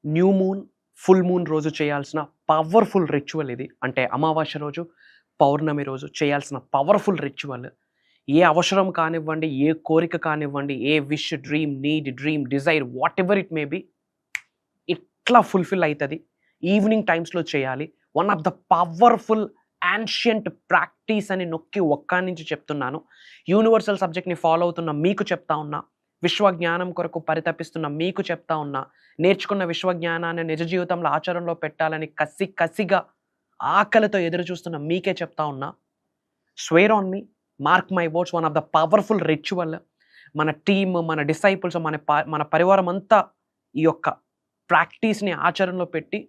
New moon, full moon రోజు చేయాల్సిన powerful ritual ఇది. అంటే అమావాస్య రోజు, పౌర్ణమి రోజు చేయాల్సిన పవర్ఫుల్ రిచువల్. ఏ అవసరం కానివ్వండి, ఏ కోరిక కానివ్వండి, ఏ wish, dream, need, dream, desire whatever it may be, ఇట్లా ఫుల్ఫిల్ అవుతుంది. ఈవినింగ్ టైమ్స్లో చేయాలి. One of the powerful ancient practice అని నొక్కి ఒక్క నుంచి చెప్తున్నాను. యూనివర్సల్ సబ్జెక్ట్ని ఫాలో అవుతున్న మీకు చెప్తా ఉన్నా, విశ్వజ్ఞానం కొరకు పరితపిస్తున్న మీకు చెప్తా ఉన్నా, నేర్చుకున్న విశ్వజ్ఞానాన్ని నిజ జీవితంలో ఆచరణలో పెట్టాలని కసిగా ఆకలితో ఎదురు చూస్తున్న మీకే చెప్తా ఉన్నా, square on me, mark my words, one of the powerful ritual. మన టీమ్, మన డిసైపుల్స్, మన పరివారం అంతా ఈ యొక్క ప్రాక్టీస్ని ఆచరణలో పెట్టి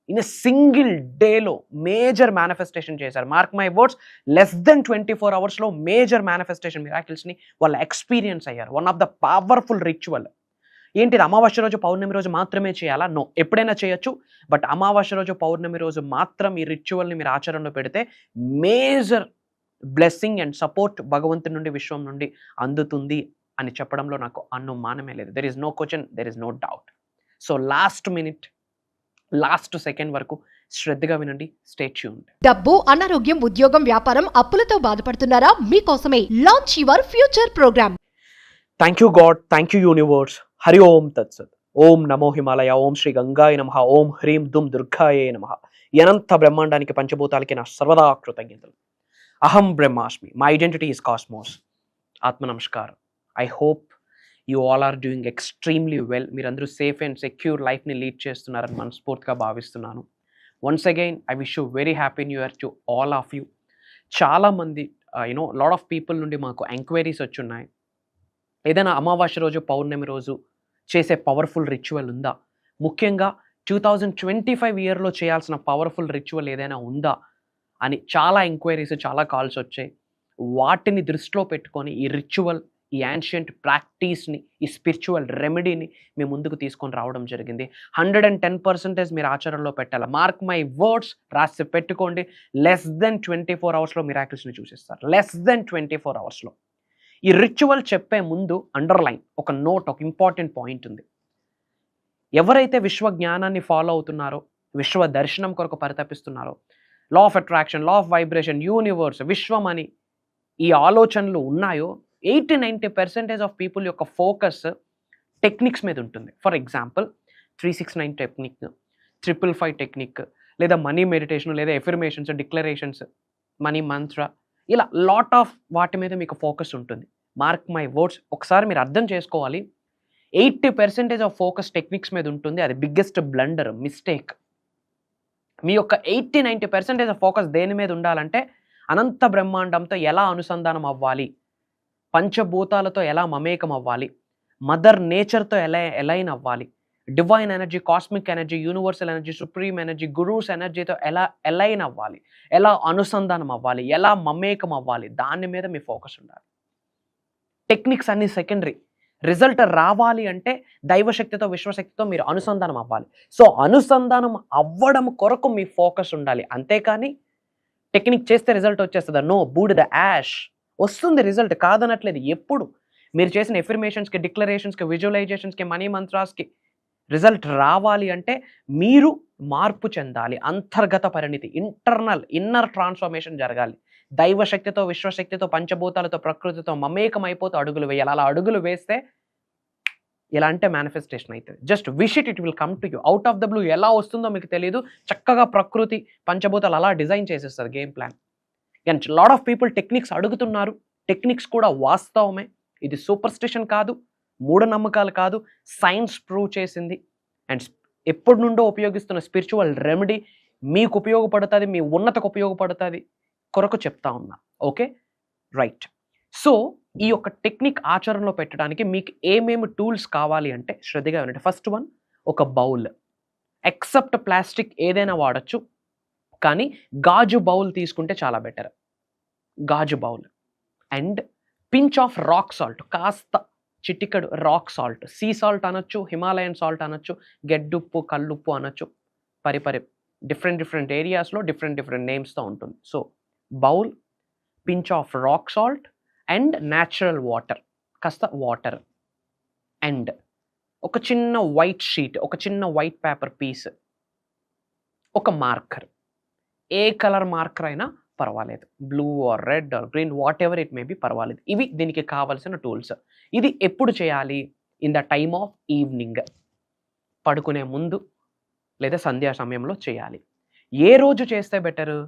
ఇన్ ఎ సింగిల్ డేలో మేజర్ మేనిఫెస్టేషన్ చేశారు. Mark my words, less than 24 అవర్స్లో మేజర్ మేనిఫెస్టేషన్ మిరాకిల్స్ని వాళ్ళ ఎక్స్పీరియన్స్ అయ్యారు. One of the powerful ritual. ఏంటిది? అమావాస్య రోజు, పౌర్ణమి రోజు మాత్రమే చేయాలా? నో, ఎప్పుడైనా చేయొచ్చు. బట్ అమావాస్య రోజు, పౌర్ణమి రోజు మాత్రం ఈ రిచువల్ని మీరు ఆచరణలో పెడితే మేజర్ బ్లెస్సింగ్ అండ్ సపోర్ట్ భగవంతుడి నుండి, విశ్వం నుండి అందుతుంది అని చెప్పడంలో నాకు అనుమానమే లేదు. There is no question, there is no doubt. So last minute, last second వరకు శ్రద్ధగా వినండి. Stay tuned. డబ్బు, అనారోగ్యం, ఉద్యోగం, వ్యాపారం, అప్పులతో బాధపడుతున్నారా? మీకోసమే launch your future program. Thank you God, thank you universe. Hari ఓం తత్సత్. ఓం నమో హిమాలయ, ఓం శ్రీ గంగాయ నమః, ఓం హ్రీం దుమ్ దుర్గాయే నమః. అనంత బ్రహ్మాండానికి, పంచభూతాలకి నా సర్వదా కృతజ్ఞతలు. అహం బ్రహ్మాస్మి, మై ఐడెంటిటీ ఈస్ కాస్మోస్. ఆత్మ నమస్కారం. I hope you all are doing extremely well. మీరందరూ సేఫ్ అండ్ సెక్యూర్ లైఫ్ని లీడ్ చేస్తున్నారని మనస్ఫూర్తిగా భావిస్తున్నాను. Once again I wish you very happy new year to all of you. చాలామంది లాట్ ఆఫ్ పీపుల్ నుండి మాకు ఎంక్వైరీస్ వచ్చున్నాయి. ఏదైనా అమావాస్య రోజు, పౌర్ణమి రోజు చేసే పవర్ఫుల్ రిచువల్ ఉందా? ముఖ్యంగా 2025 ఇయర్లో చేయాల్సిన పవర్ఫుల్ రిచువల్ ఏదైనా ఉందా అని చాలా ఎంక్వైరీస్, చాలా కాల్స్ వచ్చాయి. వాటిని దృష్టిలో పెట్టుకొని ఈ రిచువల్, ఈ యాన్షియంట్ ప్రాక్టీస్ని, ఈ స్పిరిచువల్ రెమెడీని మీ ముందుకు తీసుకొని రావడం జరిగింది. 110% మీరు ఆచరణలో పెట్టాలి. మార్క్ మై వర్డ్స్, రాసి పెట్టుకోండి. లెస్ దెన్ 24 అవర్స్లో మిరాకిల్స్ని చూసిస్తారు. లెస్ దెన్ 24 అవర్స్లో. ఈ రిచువల్ చెప్పే ముందు అండర్లైన్ ఒక నోట్, ఒక ఇంపార్టెంట్ పాయింట్ ఉంది. ఎవరైతే విశ్వ జ్ఞానాన్ని ఫాలో అవుతున్నారో, విశ్వ దర్శనం కొరకు పరితపిస్తున్నారో, law of attraction, law of vibration, universe, విశ్వం అని ఈ ఆలోచనలు ఉన్నాయో, 80-90% ఆఫ్ పీపుల్ యొక్క ఫోకస్ టెక్నిక్స్ మీద ఉంటుంది. ఫర్ ఎగ్జాంపుల్ 369 టెక్నిక్, 555 టెక్నిక్, లేదా మనీ మెడిటేషన్, లేదా ఎఫర్మేషన్స్, డిక్లరేషన్స్, మనీ మంత్ర, ఇలా లాట్ ఆఫ్ వాటి మీద మీకు ఫోకస్ ఉంటుంది. మార్క్ మై వర్డ్స్, ఒకసారి మీరు అర్థం చేసుకోవాలి. 80% ఆఫ్ ఫోకస్ టెక్నిక్స్ మీద ఉంటుంది. అది బిగ్గెస్ట్ బ్లండర్, మిస్టేక్. మీ యొక్క 80-90% ఆఫ్ ఫోకస్ దేని మీద ఉండాలంటే, అనంత బ్రహ్మాండంతో ఎలా అనుసంధానం అవ్వాలి, పంచభూతాలతో ఎలా మమేకం అవ్వాలి, మదర్ నేచర్తో ఎలా ఎలైన్ అవ్వాలి, divine energy, cosmic energy, universal energy, supreme energy, gurus ఎనర్జీతో ఎలా ఎలైన్ అవ్వాలి, ఎలా అనుసంధానం అవ్వాలి, ఎలా మమేకం అవ్వాలి, దాని మీద మీ ఫోకస్ ఉండాలి. టెక్నిక్స్ అన్ని సెకండరీ. రిజల్ట్ రావాలి అంటే దైవశక్తితో, విశ్వశక్తితో మీరు అనుసంధానం అవ్వాలి. సో అనుసంధానం అవ్వడం కొరకు మీ ఫోకస్ ఉండాలి. అంతేకాని టెక్నిక్ చేస్తే రిజల్ట్ వచ్చేస్తుందా? నో, బూడిద, యాష్. వస్తుంది రిజల్ట్, కాదనట్లేదు. ఎప్పుడు మీరు చేసిన ఎఫర్మేషన్స్కి, డిక్లరేషన్స్కి, విజువలైజేషన్స్కి, మనీ మంత్రాస్కి రిజల్ట్ రావాలి అంటే మీరు మార్పు చెందాలి. అంతర్గత పరిణితి, ఇన్నర్ ట్రాన్స్ఫర్మేషన్ జరగాలి. దైవశక్తితో, విశ్వశక్తితో, పంచభూతాలతో, ప్రకృతితో మమేకం అయిపోతూ అడుగులు వేయాలి. అలా అడుగులు వేస్తే ఇలా అంటే మేనిఫెస్టేషన్ అవుతుంది. Just wish it, it will come to you. Out of the blue ఎలా వస్తుందో మీకు తెలియదు. చక్కగా ప్రకృతి, పంచభూతాలు అలా డిజైన్ చేసేస్తారు game plan. And lot of people techniques అడుగుతున్నారు. టెక్నిక్స్ కూడా వాస్తవమే. ఇది సూపర్స్టిషన్ కాదు, మూఢనమ్మకాలు కాదు, సైన్స్ ప్రూవ్ చేసింది. అండ్ ఎప్పటి నుండో ఉపయోగిస్తున్న స్పిరిచువల్ రెమెడీ మీకు ఉపయోగపడుతుంది, మీ ఉన్నతకు ఉపయోగపడుతుంది కొరకు చెప్తా ఉన్నా. Okay, right. సో ఈ యొక్క టెక్నిక్ ఆచరణలో పెట్టడానికి మీకు ఏమేమి టూల్స్ కావాలి అంటే శ్రద్ధగా వినండి. ఫస్ట్ వన్, ఒక బౌల్. ఎక్సెప్ట్ ప్లాస్టిక్ ఏదైనా వాడచ్చు, కానీ గాజు బౌల్ తీసుకుంటే చాలా బెటర్. గాజు bowl. And pinch of rock salt, కాస్త చిటికడు రాక్ సాల్ట్, సీ సాల్ట్ అనొచ్చు, హిమాలయన్ సాల్ట్ అనొచ్చు, గెడ్డుప్పు, కల్లుప్పు అనొచ్చు. డిఫరెంట్ ఏరియాస్లో డిఫరెంట్ నేమ్స్తో ఉంటుంది. So bowl, pinch of rock salt and natural water, కాస్త వాటర్. అండ్ ఒక చిన్న వైట్ షీట్, ఒక చిన్న వైట్ పేపర్ పీస్, ఒక మార్కర్, ఏ కలర్ మార్కర్ అయినా పర్వాలేదు, blue or red or green, what ever it may B పర్వాలేదు. ఇవి దీనికి కావాల్సిన టూల్స్. ఇది ఎప్పుడు చేయాలి? In the time of evening, పడుకునే ముందు లేదా సంధ్యా సమయంలో చేయాలి. ఏ రోజు చేస్తే బెటరు?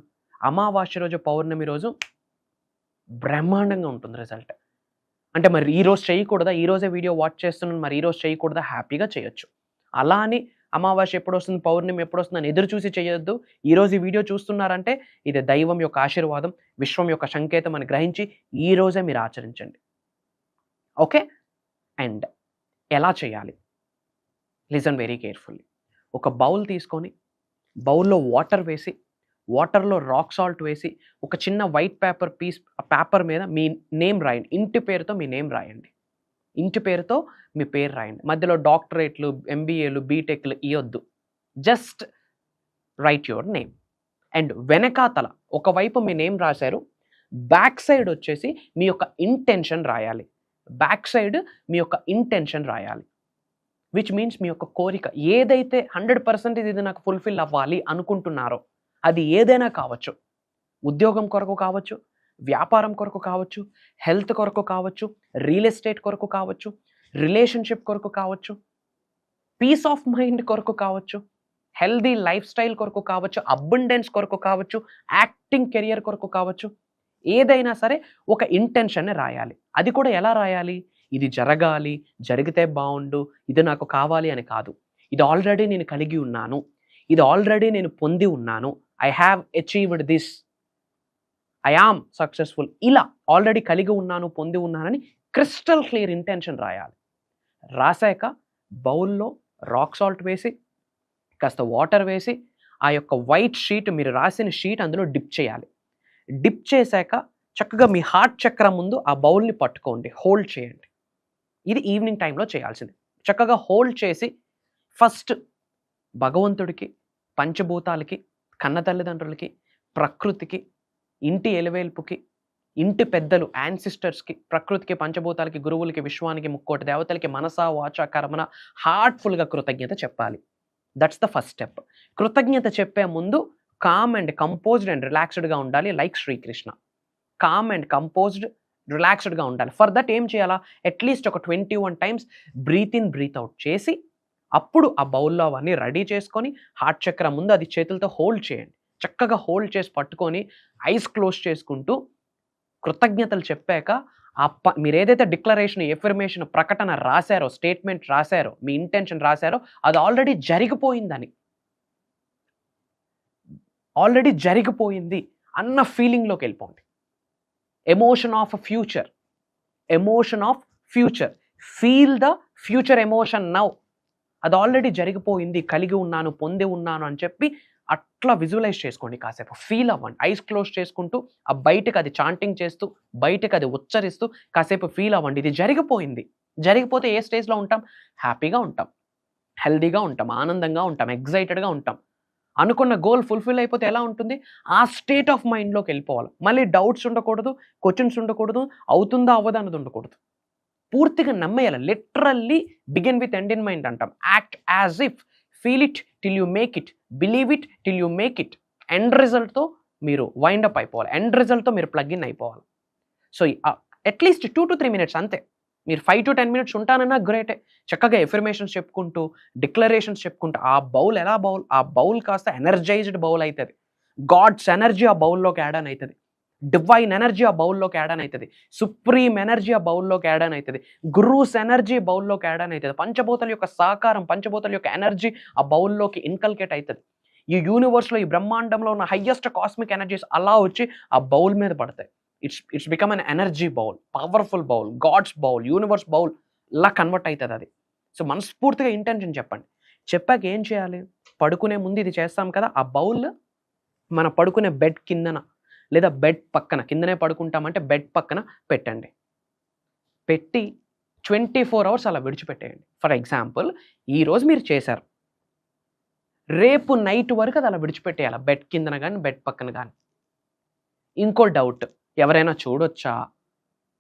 అమావాస్య రోజు, పౌర్ణమి రోజు బ్రహ్మాండంగా ఉంటుంది రిజల్ట్. అంటే మరి ఈ రోజు చేయకూడదా? ఈ రోజే వీడియో వాచ్ చేస్తున్నాను, మరి ఈ రోజు చేయకూడదా? హ్యాపీగా చేయొచ్చు. అలా అని అమావాస్య ఎప్పుడు వస్తుంది, పౌర్ణమి ఎప్పుడు వస్తుంది అని ఎదురు చూసి చేయొద్దు. ఈరోజు ఈ వీడియో చూస్తున్నారంటే ఇది దైవం యొక్క ఆశీర్వాదం, విశ్వం యొక్క సంకేతం అని గ్రహించి ఈ రోజే మీరు ఆచరించండి. ఓకే? అండ్ ఎలా చేయాలి? Listen very carefully. ఒక బౌల్ తీసుకొని, బౌల్లో వాటర్ వేసి, వాటర్లో రాక్ సాల్ట్ వేసి, ఒక చిన్న వైట్ పేపర్ పీస్, ఆ పేపర్ మీద మీ నేమ్ రాయండి. ఇంటి పేరుతో మీ నేమ్ రాయండి. ఇంటి పేరుతో మీ పేరు రాయండి. మధ్యలో డాక్టరేట్లు, ఎంబీఏలు, బీటెక్లు ఇవ్వద్దు. Just right your name. And వెనకాతల ఒకవైపు మీ నేమ్ రాశారు, బ్యాక్ సైడ్ వచ్చేసి మీ యొక్క ఇంటెన్షన్ రాయాలి. బ్యాక్ సైడ్ మీ యొక్క ఇంటెన్షన్ రాయాలి. విచ్ మీన్స్ మీ యొక్క కోరిక ఏదైతే 100% ఇది నాకు ఫుల్ఫిల్ అవ్వాలి అనుకుంటున్నారో అది ఏదైనా కావచ్చు. ఉద్యోగం కొరకు కావచ్చు, వ్యాపారం కొరకు కావచ్చు, హెల్త్ కొరకు కావచ్చు, రియల్ ఎస్టేట్ కొరకు కావచ్చు, రిలేషన్షిప్ కొరకు కావచ్చు, పీస్ ఆఫ్ మైండ్ కొరకు కావచ్చు, హెల్దీ లైఫ్ స్టైల్ కొరకు కావచ్చు, అబండెన్స్ కొరకు కావచ్చు, యాక్టింగ్ కెరియర్ కొరకు కావచ్చు. ఏదైనా సరే ఒక ఇంటెన్షన్ని రాయాలి. అది కూడా ఎలా రాయాలి? ఇది జరగాలి, జరిగితే బాగుండు, ఇది నాకు కావాలి అని కాదు. ఇది ఆల్రెడీ నేను కలిగి ఉన్నాను, ఇది ఆల్రెడీ నేను పొంది ఉన్నాను, I have achieved this, I am successful, ఇలా ఆల్రెడీ కలిగి ఉన్నాను, పొంది ఉన్నానని క్రిస్టల్ క్లియర్ ఇంటెన్షన్ రాయాలి. రాశాక బౌల్లో రాక్ సాల్ట్ వేసి, కాస్త వాటర్ వేసి, ఆ యొక్క వైట్ షీట్, మీరు రాసిన షీట్ అందులో డిప్ చేయాలి. డిప్ చేశాక చక్కగా మీ హార్ట్ చక్రం ముందు ఆ బౌల్ని పట్టుకోండి, హోల్డ్ చేయండి. ఇది ఈవినింగ్ టైంలో చేయాల్సింది. చక్కగా హోల్డ్ చేసి ఫస్ట్ భగవంతుడికి, పంచభూతాలకి, కన్న తల్లిదండ్రులకి, ప్రకృతికి, ఇంటి ఎలవేల్పుకి, ఇంటి పెద్దలు, యాన్సిస్టర్స్కి, ప్రకృతికి, పంచభూతాలకి, గురువులకి, విశ్వానికి, ముక్కోటి దేవతలకి మనసా వాచ కర్మన హార్ట్ఫుల్గా కృతజ్ఞత చెప్పాలి. That's the first step. కృతజ్ఞత చెప్పే ముందు కామ్ అండ్ కంపోజ్డ్ అండ్ రిలాక్స్డ్గా ఉండాలి. Like Sri Krishna, calm and composed, రిలాక్స్డ్గా ఉండాలి. ఫర్ దట్ ఏం చేయాలా? అట్లీస్ట్ ఒక 21 times breathe in breathe out చేసి, అప్పుడు ఆ బౌల్లో అవన్నీ రెడీ చేసుకొని హార్ట్ చక్రం ముందు అది చేతులతో హోల్డ్ చేయండి. చక్కగా హోల్డ్ చేసి పట్టుకొని ఐస్ క్లోజ్ చేసుకుంటూ కృతజ్ఞతలు చెప్పాక మీరు ఏదైతే డిక్లరేషన్, ఎఫర్మేషన్, ప్రకటన రాశారో, స్టేట్మెంట్ రాశారో, మీ ఇంటెన్షన్ రాశారో అది ఆల్రెడీ జరిగిపోయిందని, ఆల్రెడీ జరిగిపోయింది అన్న ఫీలింగ్లోకి వెళ్ళిపోండి. Emotion of future, emotion of future, feel the future emotion now. అది ఆల్రెడీ జరిగిపోయింది, కలిగి ఉన్నాను, పొంది ఉన్నాను అని చెప్పి అట్లా విజువలైజ్ చేసుకోండి. కాసేపు ఫీల్ అవ్వండి. ఐస్ క్లోజ్ చేసుకుంటూ ఆ బయటకు అది చాంటింగ్ చేస్తూ, బయటకు అది ఉచ్చరిస్తూ కాసేపు ఫీల్ అవ్వండి. ఇది జరిగిపోయింది. జరిగిపోతే ఏ స్టేజ్లో ఉంటాం? హ్యాపీగా ఉంటాం, హెల్దీగా ఉంటాం, ఆనందంగా ఉంటాం, ఎగ్జైటెడ్గా ఉంటాం. అనుకున్న గోల్ ఫుల్ఫిల్ అయిపోతే ఎలా ఉంటుంది? ఆ స్టేట్ ఆఫ్ మైండ్లోకి వెళ్ళిపోవాలి. మళ్ళీ డౌట్స్ ఉండకూడదు, క్వశ్చన్స్ ఉండకూడదు, అవుతుందా అవ్వదా అన్నది ఉండకూడదు. పూర్తిగా నమ్మేయాలి. Literally begin with end in mind అంటాం. Act as if, feel it till you make it, believe it till you make it. End రిజల్ట్తో మీరు వైండప్ అయిపోవాలి, ఎండ్ రిజల్ట్తో మీరు ప్లగ్ ఇన్ అయిపోవాలి. సో అట్లీస్ట్ 2 to 3 minutes అంతే. మీరు 5 to 10 minutes ఉంటానన్నా గ్రేటే. చక్కగా ఎఫర్మేషన్స్ చెప్పుకుంటూ, డిక్లరేషన్స్ చెప్పుకుంటూ, ఆ బౌల్ ఎలా బౌల్, ఆ బౌల్ కాస్త ఎనర్జైజ్డ్ బౌల్ అవుతుంది. గాడ్స్ ఎనర్జీ ఆ బౌల్లోకి యాడ్ ఆన్ అవుతుంది. డివైన్ ఎనర్జీ ఆ బౌల్లోకి యాడ్ ఆన్ అవుతుంది. సుప్రీం ఎనర్జీ ఆ బౌల్లోకి యాడ్ ఆన్ అవుతుంది. గురూస్ ఎనర్జీ బౌల్లోకి యాడ్ ఆన్ అవుతుంది. పంచభూతాల యొక్క సహకారం, పంచభూతాల యొక్క ఎనర్జీ ఆ బౌల్లోకి ఇన్కల్కేట్ అవుతుంది. ఈ యూనివర్స్లో, ఈ బ్రహ్మాండంలో ఉన్న హయ్యెస్ట్ కాస్మిక్ ఎనర్జీస్ అలా వచ్చి ఆ బౌల్ మీద పడతాయి. It's become an energy bowl, powerful bowl, God's bowl, universe bowl లా కన్వర్ట్ అవుతుంది అది. సో మనస్ఫూర్తిగా ఇంటెన్షన్ చెప్పండి. చెప్పాక ఏం చేయాలి? పడుకునే ముందు ఇది చేస్తాం కదా, ఆ బౌల్ మన పడుకునే బెడ్ కిందన లేదా బెడ్ పక్కన, కిందనే పడుకుంటామంటే బెడ్ పక్కన పెట్టండి. పెట్టి 24 hours అలా విడిచిపెట్టేయండి. ఫర్ ఎగ్జాంపుల్, ఈరోజు మీరు చేశారు, రేపు నైట్ వరకు అది అలా విడిచిపెట్టేయాలి, బెడ్ కిందన కానీ బెడ్ పక్కన కానీ. ఇంకో డౌట్, ఎవరైనా చూడొచ్చా?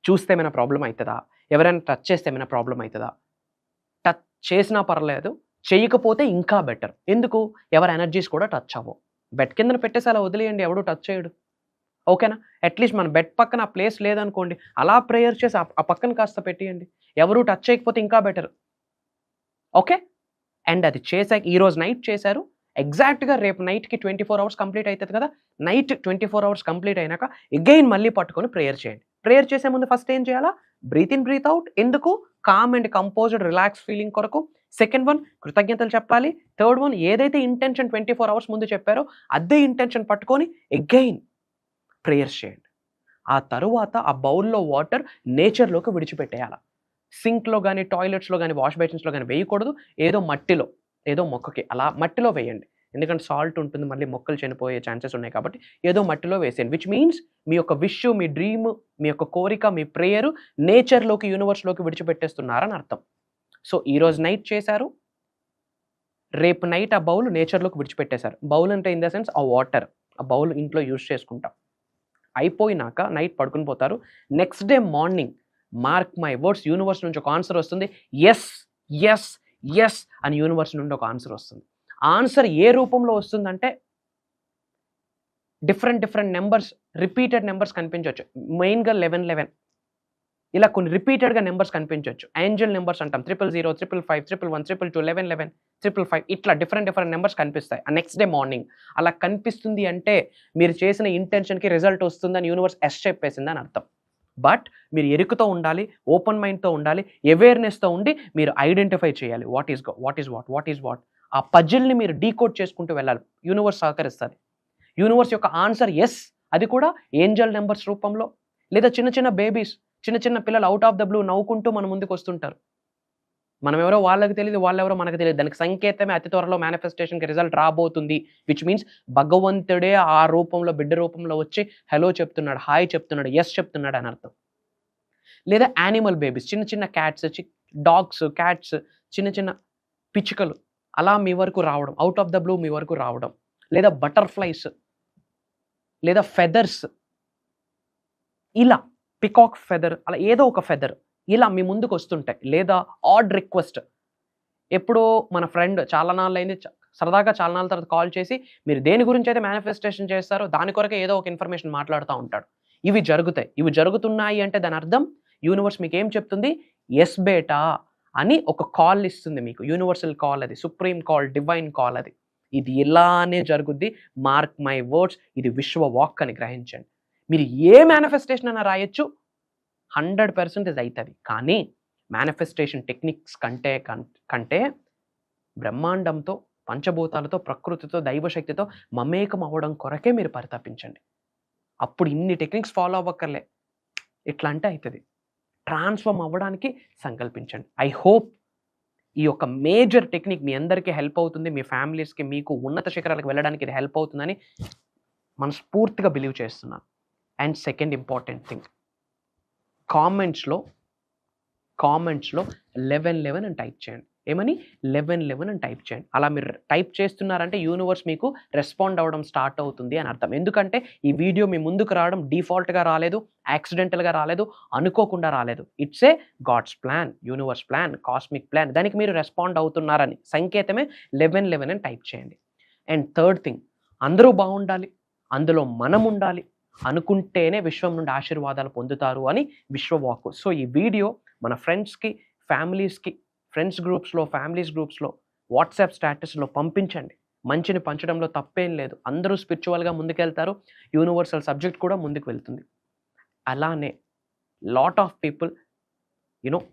చూస్తే ఏమైనా ప్రాబ్లం అవుతుందా? ఎవరైనా టచ్ చేస్తే ఏమైనా ప్రాబ్లం అవుతుందా? టచ్ చేసినా పర్లేదు, చేయకపోతే ఇంకా బెటర్. ఎందుకు? ఎవరి ఎనర్జీస్ కూడా టచ్ అవ్వవు. బెడ్ కిందన పెట్టేసి అలా వదిలేయండి, ఎవడు టచ్ చేయడు. ఓకేనా? అట్లీస్ట్ మన బెడ్ పక్కన ఆ ప్లేస్ లేదనుకోండి, అలా ప్రేయర్ చేసి ఆ పక్కన కాస్త పెట్టేయండి. ఎవరు టచ్ చేయకపోతే ఇంకా బెటర్. ఓకే? అండ్ అది చేశాక ఈరోజు నైట్ చేశారు, ఎగ్జాక్ట్‌గా రేపు నైట్‌కి 24 అవర్స్ కంప్లీట్ అవుతుంది కదా! నైట్ 24 అవర్స్ కంప్లీట్ అయినాక అగైన్ మళ్ళీ పట్టుకొని ప్రేయర్ చేయండి. ప్రేయర్ చేసే ముందు ఫస్ట్ ఏం చేయాలా? Breathe in, breathe out. ఎందుకు? Calm and composed relax feeling కొరకు. సెకండ్ వన్ కృతజ్ఞతలు చెప్పాలి. థర్డ్ వన్ ఏదైతే ఇంటెన్షన్ 24 అవర్స్ ముందు చెప్పారో అదే ఇంటెన్షన్ పట్టుకొని అగైన్ ప్రేయర్స్ చేయండి. ఆ తరువాత ఆ బౌల్‌లో వాటర్ నేచర్‌లోకి విడిచిపెట్టేయాల. సింక్‌లో గాని, టాయిలెట్స్‌లో గాని, వాష్ బేసిన్స్‌లో గాని వేయకూడదు. ఏదో మట్టిలో, ఏదో మొక్కకి అలా మట్టిలో వేయండి. ఎందుకంటే సాల్ట్ ఉంటుంది, మళ్ళీ మొక్కలు చనిపోయే ఛాన్సెస్ ఉన్నాయి కాబట్టి ఏదో మట్టిలో వేసేయండి. విచ్ మీన్స్ మీ యొక్క విష్, మీ డ్రీమ్, మీ యొక్క కోరిక, మీ ప్రేయర్ నేచర్‌లోకి, యూనివర్స్‌లోకి విడిచిపెట్టేస్తున్నారని అర్థం. సో ఈరోజు నైట్ చేశారు, రేపు నైట్ ఆ బౌల్ నేచర్‌లోకి విడిచిపెట్టేశారు. బౌల్ అంటే ఇన్ ద సెన్స్ ఆ వాటర్, ఆ బౌల్ ఇంట్లో యూజ్ చేసుకుంటాం. అయిపోయినాక నైట్ పడుకుని పోతారు. Next day morning mark my words, universe నుంచి ఒక ఆన్సర్ వస్తుంది. ఎస్, ఎస్, ఎస్ అని యూనివర్స్ నుండి ఒక ఆన్సర్ వస్తుంది. ఆన్సర్ ఏ రూపంలో వస్తుందంటే డిఫరెంట్ నెంబర్స్, రిపీటెడ్ నెంబర్స్ కనిపించవచ్చు. మెయిన్‌గా 11 ఇలా కొన్ని రిపీటెడ్‌గా నెంబర్స్ కనిపించవచ్చు. ఏంజెల్ నెంబర్స్ అంటాం. 000, 555, 111, 222, 1111, 555 ఇట్లా డిఫరెంట్ నెంబర్స్ కనిపిస్తాయి. ఆ నెక్స్ట్ డే మార్నింగ్ అలా కనిపిస్తుంది అంటే మీరు చేసిన ఇంటెన్షన్‌కి రిజల్ట్ వస్తుందని యూనివర్స్ ఎస్ చెప్పేసిందని అర్థం. బట్ మీరు ఎరుకతో ఉండాలి, ఓపెన్ మైండ్‌తో ఉండాలి, అవేర్‌నెస్‌తో ఉండి మీరు ఐడెంటిఫై చేయాలి. What is what. ఆ పజిల్‌ని మీరు డీకోడ్ చేసుకుంటూ వెళ్ళాలి. యూనివర్స్ సహకరిస్తది. యూనివర్స్ యొక్క ఆన్సర్ ఎస్, అది కూడా ఏంజెల్ నెంబర్స్ రూపంలో, లేదా చిన్న బేబీస్, చిన్న పిల్లలు అవుట్ ఆఫ్ ద బ్లూ నవ్వుకుంటూ మన ముందుకు వస్తుంటారు. మనం ఎవరో వాళ్ళకి తెలియదు, వాళ్ళెవరో మనకు తెలియదు. దానికి సంకేతమే అతి త్వరలో మేనిఫెస్టేషన్‌కి రిజల్ట్ రాబోతుంది. విచ్ మీన్స్ భగవంతుడే ఆ రూపంలో, బిడ్డ రూపంలో వచ్చి హలో చెప్తున్నాడు, హాయ్ చెప్తున్నాడు, యెస్ చెప్తున్నాడు అని అర్థం. లేదా యానిమల్ బేబీస్, చిన్న క్యాట్స్, డాగ్స్, క్యాట్స్, చిన్న పిచ్చుకలు అలా మీ వరకు రావడం, అవుట్ ఆఫ్ ద బ్లూ మీ వరకు రావడం. లేదా బటర్‌ఫ్లైస్, లేదా ఫెదర్స్, ఇలా పికాక్ ఫెదర్, అలా ఏదో ఒక ఫెదర్ ఇలా మీ ముందుకు వస్తుంటాయి. లేదా ఆడ్ రిక్వెస్ట్, ఎప్పుడో మన ఫ్రెండ్ చాలా నాళ్ళైంది సరదాగా చాలా నాళ్ళ తర్వాత కాల్ చేసి మీరు దేని గురించి అయితే మేనిఫెస్టేషన్ చేస్తారో దాని కొరకే ఏదో ఒక ఇన్ఫర్మేషన్ మాట్లాడుతూ ఉంటాడు. ఇవి జరుగుతాయి. ఇవి జరుగుతున్నాయి అంటే దాని అర్థం యూనివర్స్ మీకు ఏం చెప్తుంది? ఎస్ బేటా అని ఒక కాల్ ఇస్తుంది మీకు. యూనివర్సల్ కాల్ అది, సుప్రీం కాల్, డివైన్ కాల్ అది. ఇది ఇలానే జరుగుద్ది. మార్క్ మై వర్డ్స్, ఇది విశ్వ వాక్ అని గ్రహించండి. మీరు ఏ మేనిఫెస్టేషన్ అయినా రాయొచ్చు, 100% అవుతుంది. కానీ మేనిఫెస్టేషన్ టెక్నిక్స్ కంటే బ్రహ్మాండంతో, పంచభూతాలతో, ప్రకృతితో, దైవశక్తితో మమేకం అవ్వడం కొరకే మీరు పరితపించండి. అప్పుడు ఇన్ని టెక్నిక్స్ ఫాలో అవ్వక్కర్లే, ఇట్లా అంటే అవుతుంది. ట్రాన్స్ఫార్మ్ అవ్వడానికి సంకల్పించండి. ఐ హోప్ ఈ యొక్క మేజర్ టెక్నిక్ మీ అందరికీ హెల్ప్ అవుతుంది. మీ ఫ్యామిలీస్కి, మీకు ఉన్నత శిఖరాలకు వెళ్ళడానికి ఇది హెల్ప్ అవుతుందని మనస్ఫూర్తిగా బిలీవ్ చేస్తున్నాను. అండ్ సెకండ్ ఇంపార్టెంట్ థింగ్, కామెంట్స్లో 1111 అని టైప్ చేయండి. ఏమని? 1111 అని టైప్ చేయండి. అలా మీరు టైప్ చేస్తున్నారంటే యూనివర్స్ మీకు రెస్పాండ్ అవ్వడం స్టార్ట్ అవుతుంది అని అర్థం. ఎందుకంటే ఈ వీడియో మీ ముందుకు రావడం డిఫాల్ట్గా రాలేదు, యాక్సిడెంటల్గా రాలేదు, అనుకోకుండా రాలేదు. It's a God's plan, universe plan, cosmic plan. దానికి మీరు రెస్పాండ్ అవుతున్నారని సంకేతమే 1111 అని టైప్ చేయండి. అండ్ థర్డ్ థింగ్, అందరూ బాగుండాలి, అందులో మనం ఉండాలి అనుకుంటేనే విశ్వం నుండి ఆశీర్వాదాలు పొందుతారు అని విశ్వవాక్కు. సో ఈ వీడియో మన ఫ్రెండ్స్కి, ఫ్యామిలీస్కి, ఫ్రెండ్స్ గ్రూప్స్లో, ఫ్యామిలీస్ గ్రూప్స్లో, వాట్సాప్ స్టేటస్లో పంపించండి. మంచిని పంచడంలో తప్పేం లేదు. అందరూ స్పిరిచువల్గా ముందుకెళ్తారు, యూనివర్సల్ సబ్జెక్ట్ కూడా ముందుకు వెళ్తుంది. అలానే లాట్ ఆఫ్ పీపుల్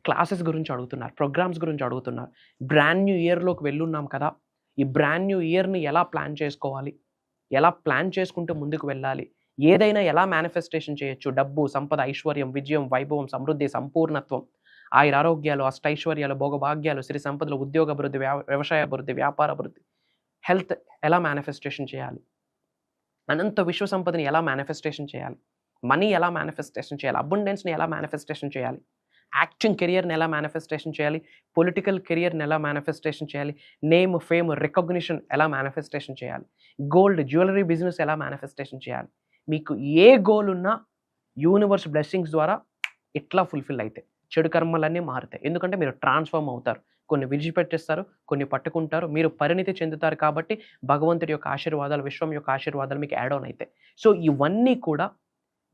క్లాసెస్ గురించి అడుగుతున్నారు, ప్రోగ్రామ్స్ గురించి అడుగుతున్నారు. బ్రాండ్ న్యూ ఇయర్లోకి వెళ్ళున్నాం కదా, ఈ బ్రాండ్ న్యూ ఇయర్ని ఎలా ప్లాన్ చేసుకోవాలి, ఎలా ప్లాన్ చేసుకుంటూ ముందుకు వెళ్ళాలి, ఏదైనా ఎలా మేనిఫెస్టేషన్ చేయొచ్చు, డబ్బు, సంపద, ఐశ్వర్యం, విజయం, వైభవం, సమృద్ధి, సంపూర్ణత్వం, ఆయురారోగ్యాలు, అష్టైశ్వర్యాలు, భోగభాగ్యాలు, సిరి సంపదలు, ఉద్యోగ అభివృద్ధి, వ్యవసాయ అభివృద్ధి, వ్యాపార అభివృద్ధి, హెల్త్ ఎలా మేనిఫెస్టేషన్ చేయాలి, అనంత విశ్వ సంపదని ఎలా మేనిఫెస్టేషన్ చేయాలి, మనీ ఎలా మేనిఫెస్టేషన్ చేయాలి, అబండెన్స్ని ఎలా మేనిఫెస్టేషన్ చేయాలి, యాక్టింగ్ కెరియర్ని ఎలా మేనిఫెస్టేషన్ చేయాలి, పొలిటికల్ కెరియర్ని ఎలా మేనిఫెస్టేషన్ చేయాలి, నేమ్, ఫేమ్, రికగ్నిషన్ ఎలా మేనిఫెస్టేషన్ చేయాలి, గోల్డ్, జ్యువెలరీ బిజినెస్ ఎలా మేనిఫెస్టేషన్ చేయాలి. మీకు ఏ గోల్ ఉన్నా యూనివర్స్ బ్లెస్సింగ్స్ ద్వారా ఇట్లా ఫుల్ఫిల్ అవుతాయి. చెడు కర్మలన్నీ మారుతాయి. ఎందుకంటే మీరు ట్రాన్స్ఫార్మ్ అవుతారు. కొన్ని విడిచిపెట్టేస్తారు, కొన్ని పట్టుకుంటారు. మీరు పరిణితి చెందుతారు కాబట్టి భగవంతుడి యొక్క ఆశీర్వాదాలు, విశ్వం యొక్క ఆశీర్వాదాలు మీకు యాడ్ ఆన్ అయితాయి. సో ఇవన్నీ కూడా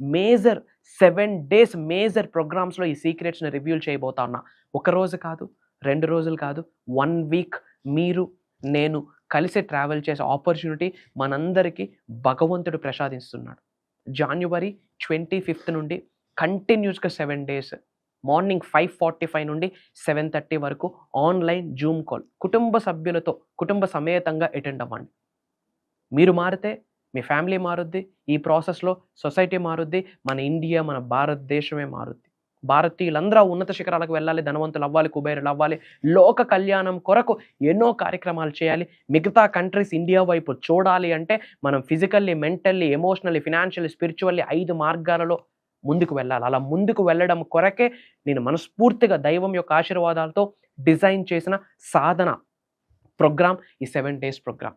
మేజర్ 7 డేస్ మేజర్ ప్రోగ్రామ్స్‌లో ఈ సీక్రెట్స్‌ని రివీల్ చేయబోతా ఉన్నా. ఒక రోజు కాదు, 2 రోజులు కాదు, 1 వీక్ మీరు, నేను కలిసి ట్రావెల్ చేసే ఆపర్చునిటీ మనందరికీ భగవంతుడు ప్రసాదిస్తున్నాడు. జాన్యువరి 25 నుండి కంటిన్యూస్‌గా 7 డేస్ మార్నింగ్ 5:45 నుండి 7:30 వరకు ఆన్‌లైన్ జూమ్ కాల్. కుటుంబ సభ్యులతో, కుటుంబ సమేతంగా అటెండ్ అవ్వండి. మీరు మారితే మీ ఫ్యామిలీ మారుద్ది. ఈ ప్రాసెస్‌లో సొసైటీ మారుద్ది. మన ఇండియా, మన భారతదేశమే మారుద్ది. భారతీయులందరూ ఉన్నత శిఖరాలకు వెళ్ళాలి, ధనవంతులు అవ్వాలి, కుబేరులు అవ్వాలి, లోక కళ్యాణం కొరకు ఎన్నో కార్యక్రమాలు చేయాలి. మిగతా కంట్రీస్ ఇండియా వైపు చూడాలి అంటే మనం physically, mentally, emotionally, financially, spiritually 5 మార్గాలలో ముందుకు వెళ్ళాలి. అలా ముందుకు వెళ్ళడం కొరకే నేను మనస్ఫూర్తిగా దైవం యొక్క ఆశీర్వాదాలతో డిజైన్ చేసిన సాధన ప్రోగ్రామ్ ఈ 7 డేస్ ప్రోగ్రామ్.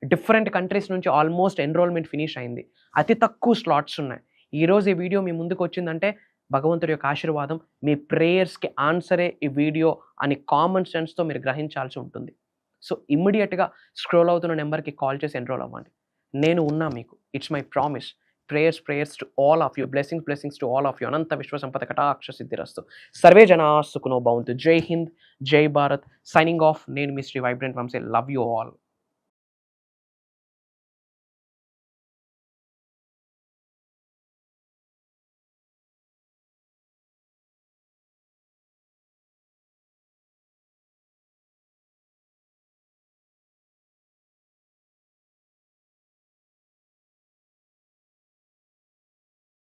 డిఫరెంట్ కంట్రీస్ నుంచి ఆల్మోస్ట్ ఎన్రోల్మెంట్ ఫినిష్ అయింది. అతి తక్కువ స్లాట్స్ ఉన్నాయి. ఈరోజు ఈ వీడియో మీ ముందుకు వచ్చిందంటే భగవంతుడి యొక్క ఆశీర్వాదం, మీ ప్రేయర్స్కి ఆన్సరే ఈ వీడియో అని కామన్ సెన్స్తో మీరు గ్రహించాల్సి ఉంటుంది. సో ఇమ్మీడియట్గా స్క్రోల్ అవుతున్న నెంబర్కి కాల్ చేసి ఎన్రోల్ అవ్వండి. నేను ఉన్నా మీకు. It's my promise. Prayers to all of you. Blessings to all of you. అనంత విశ్వ సంపద కటాక్ష సిద్ధిరస్తు. సర్వే జనా సుఖనో భవంతు. జై హింద్, జై భారత్. Signing off. నేను మీ Shri vibrant Vamshi. Love you all.